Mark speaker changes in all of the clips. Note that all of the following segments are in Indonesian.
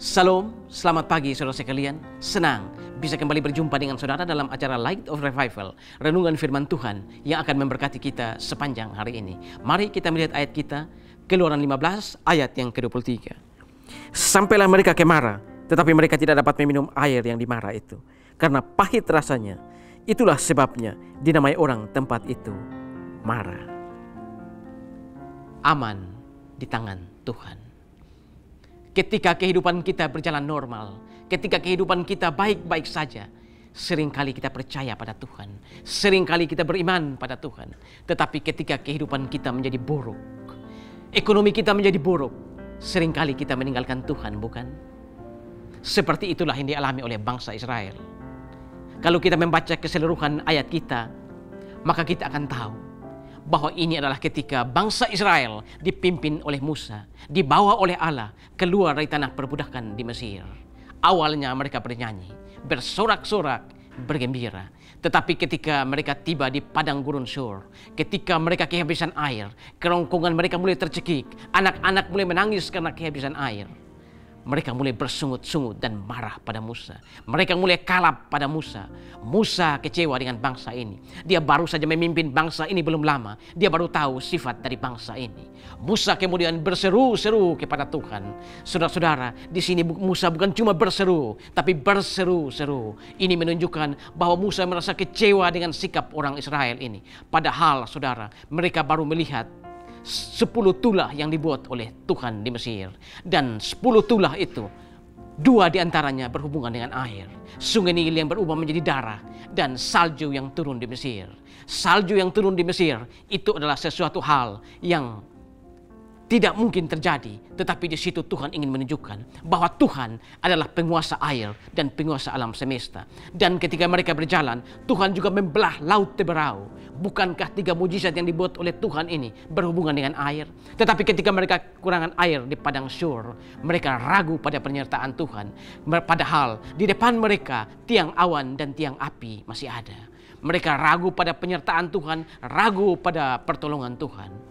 Speaker 1: Salam, selamat pagi saudara sekalian. Senang bisa kembali berjumpa dengan saudara dalam acara Light of Revival, renungan firman Tuhan yang akan memberkati kita sepanjang hari ini. Mari kita melihat ayat kita, Keluaran 15 ayat yang ke-23. Sampailah mereka ke Mara, tetapi mereka tidak dapat meminum air yang di Mara itu, karena pahit rasanya. Itulah sebabnya dinamai orang tempat itu Mara. Aman di tangan Tuhan. Ketika kehidupan kita berjalan normal, ketika kehidupan kita baik-baik saja, seringkali kita percaya pada Tuhan, seringkali kita beriman pada Tuhan. Tetapi ketika kehidupan kita menjadi buruk, ekonomi kita menjadi buruk, seringkali kita meninggalkan Tuhan, bukan? Seperti itulah yang dialami oleh bangsa Israel. Kalau kita membaca keseluruhan ayat kita, maka kita akan tahu bahwa ini adalah ketika bangsa Israel dipimpin oleh Musa, dibawa oleh Allah keluar dari tanah perbudakan di Mesir. Awalnya mereka bernyanyi, bersorak-sorak, bergembira. Tetapi ketika mereka tiba di padang gurun Sur, ketika mereka kehabisan air, kerongkongan mereka mulai tercekik, anak-anak mulai menangis karena kehabisan air. Mereka mulai bersungut-sungut dan marah pada Musa. Mereka mulai kalap pada Musa. Musa kecewa dengan bangsa ini. Dia baru saja memimpin bangsa ini belum lama. Dia baru tahu sifat dari bangsa ini. Musa kemudian berseru-seru kepada Tuhan. Saudara-saudara, di sini Musa bukan cuma berseru, tapi berseru-seru. Ini menunjukkan bahwa Musa merasa kecewa dengan sikap orang Israel ini. Padahal, saudara, mereka baru melihat 10 tulah yang dibuat oleh Tuhan di Mesir. Dan 10 tulah itu, 2 diantaranya berhubungan dengan air. Sungai Nil yang berubah menjadi darah, dan salju yang turun di Mesir. Salju yang turun di Mesir itu adalah sesuatu hal yang tidak mungkin terjadi, tetapi di situ Tuhan ingin menunjukkan bahwa Tuhan adalah penguasa air dan penguasa alam semesta. Dan ketika mereka berjalan, Tuhan juga membelah laut Teberau. Bukankah 3 mujizat yang dibuat oleh Tuhan ini berhubungan dengan air? Tetapi ketika mereka kekurangan air di padang Sur, mereka ragu pada penyertaan Tuhan. Padahal di depan mereka tiang awan dan tiang api masih ada. Mereka ragu pada penyertaan Tuhan, ragu pada pertolongan Tuhan.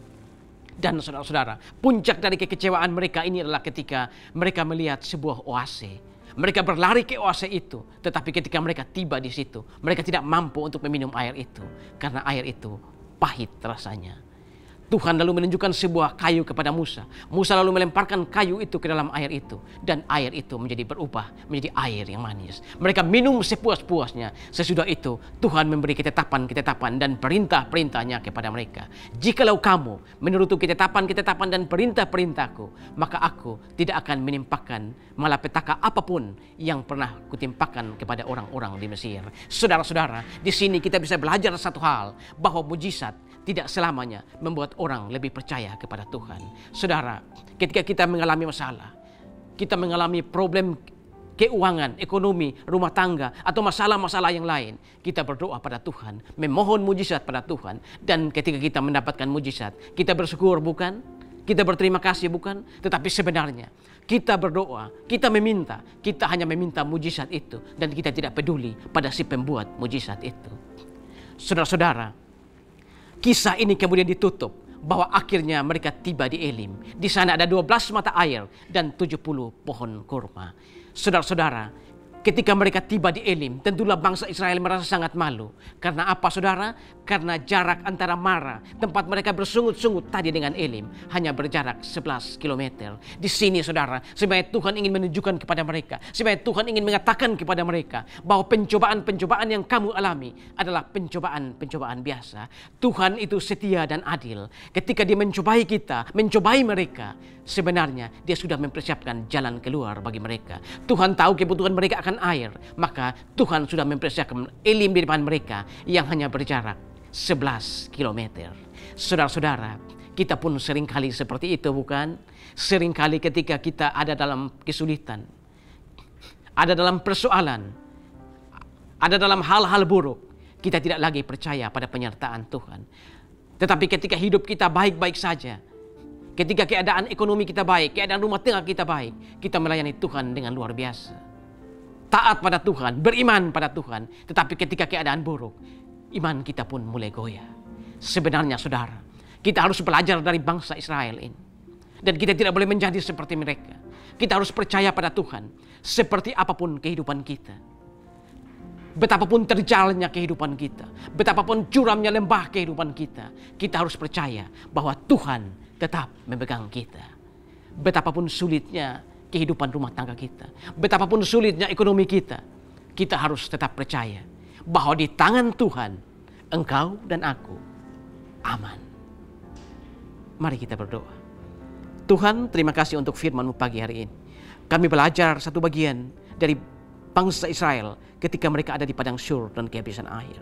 Speaker 1: Dan saudara-saudara, puncak dari kekecewaan mereka ini adalah ketika mereka melihat sebuah oase. Mereka berlari ke oase itu, tetapi ketika mereka tiba di situ, mereka tidak mampu untuk meminum air itu, karena air itu pahit rasanya. Tuhan lalu menunjukkan sebuah kayu kepada Musa. Musa lalu melemparkan kayu itu ke dalam air itu. Dan air itu menjadi berubah menjadi air yang manis. Mereka minum sepuas-puasnya. Sesudah itu Tuhan memberi ketetapan-ketetapan dan perintah-perintahnya kepada mereka. Jikalau kamu menuruti ketetapan-ketetapan dan perintah-perintahku, maka aku tidak akan menimpakan malapetaka apapun yang pernah kutimpakan kepada orang-orang di Mesir. Saudara-saudara, di sini kita bisa belajar satu hal, bahwa mujizat tidak selamanya membuat orang lebih percaya kepada Tuhan. Saudara, ketika kita mengalami masalah, kita mengalami problem keuangan, ekonomi, rumah tangga, atau masalah-masalah yang lain, kita berdoa pada Tuhan, memohon mujizat pada Tuhan. Dan ketika kita mendapatkan mujizat, kita bersyukur, bukan? Kita berterima kasih, bukan? Tetapi sebenarnya kita berdoa, kita meminta, kita hanya meminta mujizat itu, dan kita tidak peduli pada si pembuat mujizat itu. Saudara-saudara, kisah ini kemudian ditutup bahwa akhirnya mereka tiba di Elim. Di sana ada 12 mata air dan 70 pohon kurma. Saudara-saudara, ketika mereka tiba di Elim, tentulah bangsa Israel merasa sangat malu. Karena apa, saudara? Karena jarak antara Mara, tempat mereka bersungut-sungut tadi, dengan Elim hanya berjarak 11 km. Di sini, saudara, sebenarnya Tuhan ingin menunjukkan kepada mereka, sebenarnya Tuhan ingin mengatakan kepada mereka bahwa pencobaan-pencobaan yang kamu alami adalah pencobaan-pencobaan biasa. Tuhan itu setia dan adil. Ketika Dia mencobai kita, mencobai mereka, sebenarnya Dia sudah mempersiapkan jalan keluar bagi mereka. Tuhan tahu kebutuhan mereka akan air, maka Tuhan sudah mempersiapkan Elim di depan mereka yang hanya berjarak 11 km. Saudara-saudara, kita pun seringkali seperti itu, bukan? Seringkali ketika kita ada dalam kesulitan, ada dalam persoalan, ada dalam hal-hal buruk, kita tidak lagi percaya pada penyertaan Tuhan. Tetapi ketika hidup kita baik-baik saja, ketika keadaan ekonomi kita baik, keadaan rumah tangga kita baik, kita melayani Tuhan dengan luar biasa. Taat pada Tuhan, beriman pada Tuhan. Tetapi ketika keadaan buruk, iman kita pun mulai goyah. Sebenarnya, saudara, kita harus belajar dari bangsa Israel ini. Dan kita tidak boleh menjadi seperti mereka. Kita harus percaya pada Tuhan. Seperti apapun kehidupan kita. Betapapun terjalnya kehidupan kita. Betapapun curamnya lembah kehidupan kita. Kita harus percaya bahwa Tuhan tetap memegang kita. Betapapun sulitnya kehidupan rumah tangga kita. Betapapun sulitnya ekonomi kita. Kita harus tetap percaya bahwa di tangan Tuhan, engkau dan aku aman. Mari kita berdoa. Tuhan, terima kasih untuk firman-Mu pagi hari ini. Kami belajar satu bagian dari bangsa Israel ketika mereka ada di padang Syur dan kehabisan air.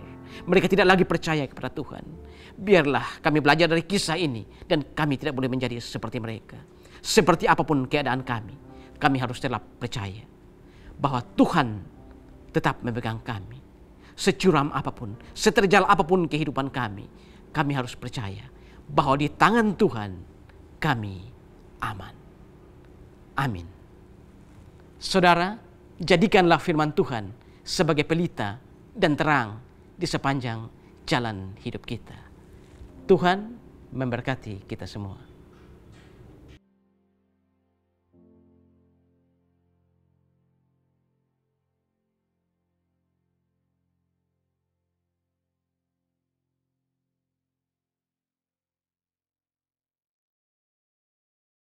Speaker 1: Mereka tidak lagi percaya kepada Tuhan. Biarlah kami belajar dari kisah ini dan kami tidak boleh menjadi seperti mereka. Seperti apapun keadaan kami harus tetap percaya bahwa Tuhan tetap memegang kami. Securam apapun, seterjal apapun kehidupan kami harus percaya bahwa di tangan Tuhan kami aman. Amin. Saudara, jadikanlah firman Tuhan sebagai pelita dan terang di sepanjang jalan hidup kita. Tuhan memberkati kita semua.